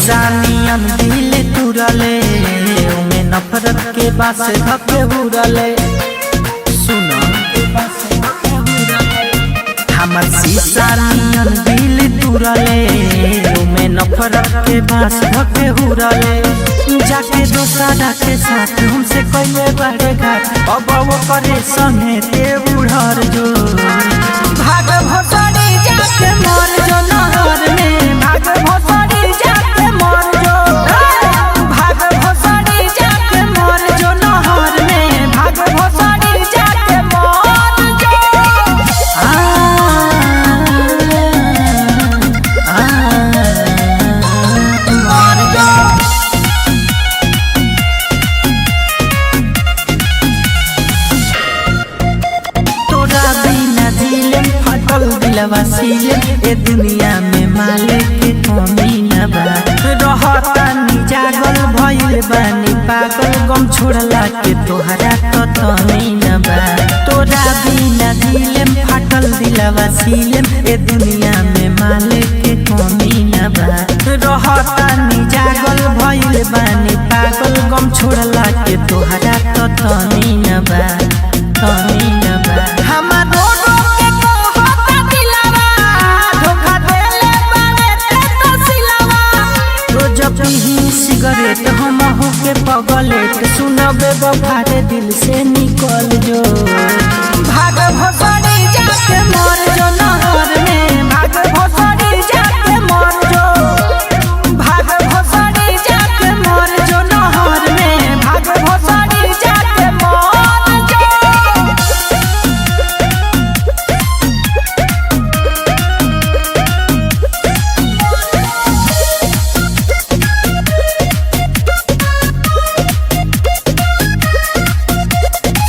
जानियन दिल तुरले में नफरत के बास धके उड़ले सुनो हमर शीशानियन दिल तुरले में नफरत के बास धके उड़ले जाके दोसरा के साथ हमसे कइले बड़े घाट अब वो करे संगे ते उड़र जो भाग भसड़ी जाके मर जो नहर में भाग भसड़ी जाके मर जो भाग भसड़ी जाके मर जो नहर में भाग भसड़ी जाके मर जो मर जो तोरा बिना दिलम फटल दिलवा सीलम ए दुनिया में मालिक के कमी न बा रहता नि जागल भइल बानी पागल गम छोड़ला के तोहरा तो तमी न बा तोरा बिना दिलम फटल दिलवा सीलम ए दुनिया में मालिक के कमी न बा रहता नि जागल भइल बानी पागल गम छोड़ला के तोहरा तो तमी न बा तमी न बा हमारो के कहता दिलवा धोखा देले बारे ते तो सिलवा रोज पीही सिगरेट हम हो के पगलेट सुनबे बफारे दिल से निकल जो भाग भसड़ी जाके मर जो नहर में भाग भसड़ी जाके मर जो भाग भसड़ी जाके मर जो नहर में भाग भसड़ी जाके मर जो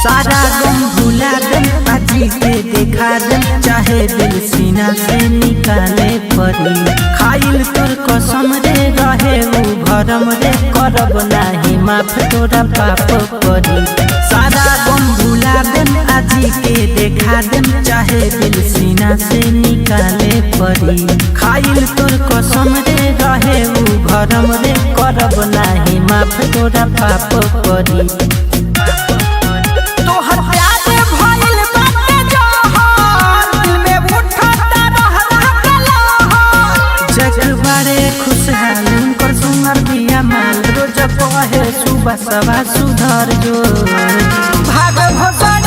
सारा गम भुला दम पाजी के देखा दम चाहे दिल सीना से निकाले परी खाइल तोर कसम रे रहे उ भरम रे करब नाही माफ तोरा पाप परी सारा गम भुला दम आजी के देखा दम चाहे दिल सीना से निकाले परी खाइल तोर कसम रे रहे उ भरम रे करब नाही माफ तोरा पाप परी खुशहाल उनकर सुनर बिया माल रोज कहे सुबह सवा सुधर जो भाग भसड़ी